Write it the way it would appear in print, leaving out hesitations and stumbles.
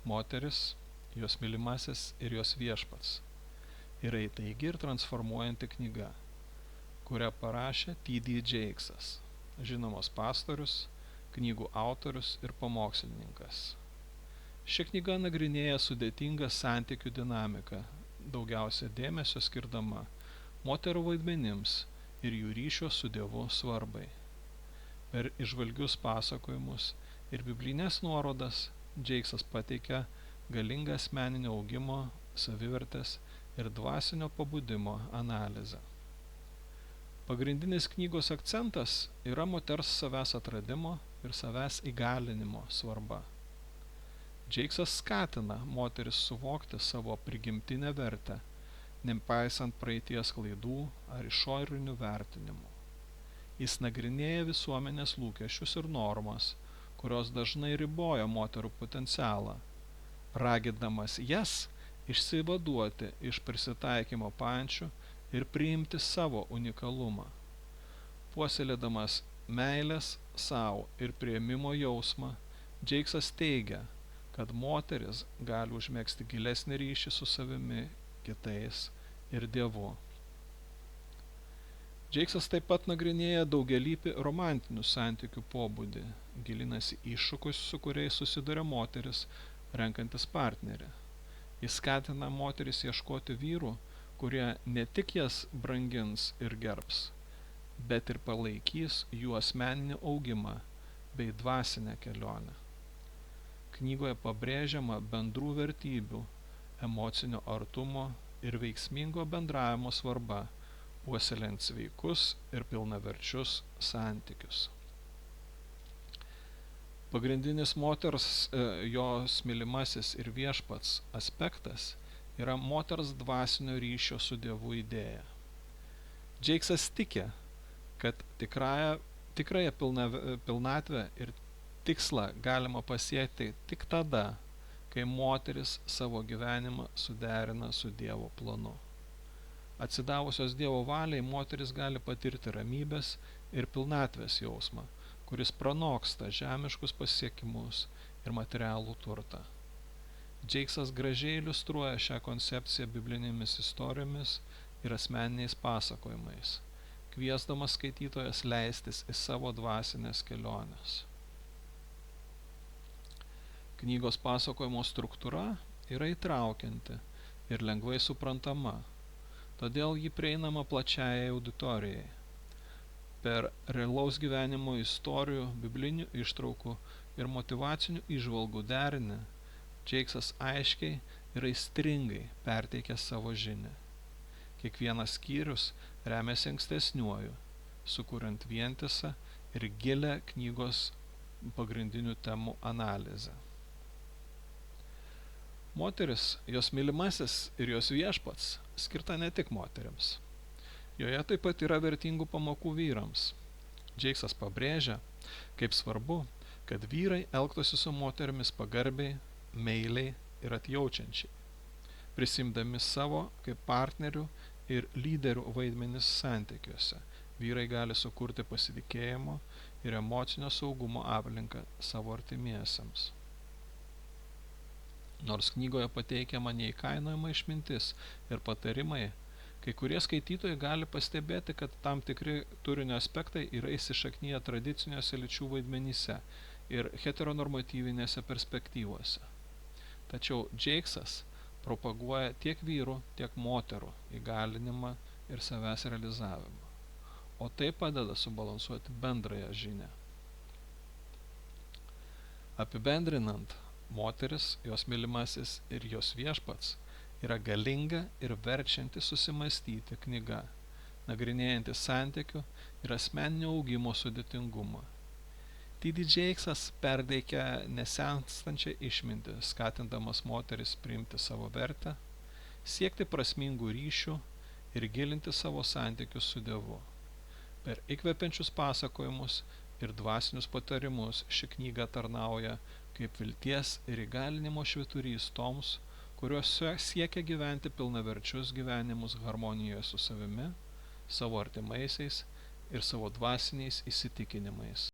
Moteris, jos mylimasis ir jos viešpats yra įtaigi ir transformuojanti knyga, kurią parašė T.D. Jakesas, žinomas pastorius, knygų autorius ir pamokslininkas. Ši knyga nagrinėja sudėtingą santykių dinamiką, daugiausia dėmesio skirdama moterų vaidmenims ir jų ryšio su Dievu svarbai. Per įžvalgius pasakojimus ir biblinės nuorodas Jakesas pateikia galingą asmeninio augimo, savivertės ir dvasinio pabudimo analizę. Pagrindinis knygos akcentas yra moters savęs atradimo ir savęs įgalinimo svarba. Jakesas skatina moteris suvokti savo prigimtinę vertę, nepaisant praeities klaidų ar išorinių vertinimų. Jis nagrinėja visuomenės lūkesčius ir normas, kurios dažnai riboja moterų potencialą, ragindamas jas išsivaduoti iš prisitaikymo pančių ir priimti savo unikalumą. Puoselėdamas meilės savo ir priėmimo jausmą, Jakesas teigia, kad moteris gali užmegzti gilesnį ryšį su savimi, kitais ir Dievu. Jakesas taip pat nagrinėja daugialypį romantinių santykių pobūdį, gilinasi iššūkius, su kuriais susiduria moteris, renkantis partnerį. Jis skatina moteris ieškoti vyrų, kurie ne tik jas brangins ir gerbs, bet ir palaikys jų asmeninį augimą bei dvasinę kelionę. Knygoje pabrėžiama bendrų vertybių, emocinio artumo ir veiksmingo bendravimo svarba, puoselėjant sveikus ir pilnaverčius santykius. Pagrindinis moters, jos mylimasis ir viešpats aspektas yra moters dvasinio ryšio su Dievu idėja. Jakesas tiki, kad tikrąją pilnatvę ir tikslą galima pasiekti tik tada, kai moteris savo gyvenimą suderina su Dievo planu. Atsidavusios Dievo valiai moteris gali patirti ramybės ir pilnatvės jausmą, kuris pranoksta žemiškus pasiekimus ir materialų turtą. Jakesas gražiai iliustruoja šią koncepciją biblinėmis istorijomis ir asmeniniais pasakojimais, kviesdamas skaitytojas leistis į savo dvasinės keliones. Knygos pasakojimo struktūra yra įtraukianti ir lengvai suprantama, todėl ji prieinama plačiajai auditorijai. Per realaus gyvenimo istorijų, biblinių ištraukų ir motyvacinių įžvalgų derinį Jakesas aiškiai ir aistringai perteikia savo žinią. Kiekvienas skyrius remiasi ankstesniuoju, sukuriant vientisą ir gilią knygos pagrindinių temų analizę. Moteris, jos mylimasis ir jos viešpats skirta ne tik moteriams. Joje taip pat yra vertingų pamokų vyrams. Jakesas pabrėžia, kaip svarbu, kad vyrai elgtųsi su moterimis pagarbiai, meiliai ir atjaučiančiai, prisimdami savo kaip partnerių ir lyderių vaidmenis santykiuose. Vyrai gali sukurti pasitikėjimo ir emocinio saugumo aplinką savo artimiesiems. Nors knygoje pateikiama neįkainojama išmintis ir patarimai, kai kurie skaitytojai gali pastebėti, kad tam tikri turinio aspektai yra įsišaknyję tradiciniuose lyčių vaidmenyse ir heteronormatyvinėse perspektyvose. Tačiau Jakesas propaguoja tiek vyrų, tiek moterų įgalinimą ir savęs realizavimą, o tai padeda subalansuoti bendrąją žinią. Apibendrinant, moteris, jos mylimasis ir jos viešpats yra galinga ir verčianti susimastyti knyga, nagrinėjanti santykių ir asmeninio augimo sudėtingumą. T.D. Jakesas perteikia nesenstančią išmintį, skatindamas moteris priimti savo vertę, siekti prasmingų ryšių ir gilinti savo santykius su Dievu. Per įkvepiančius pasakojimus ir dvasinius patarimus ši knyga tarnauja kaip vilties ir įgalinimo švyturys toms, kurios siekia gyventi pilnaverčius gyvenimus harmonijoje su savimi, savo artimaisiais ir savo dvasiniais įsitikinimais.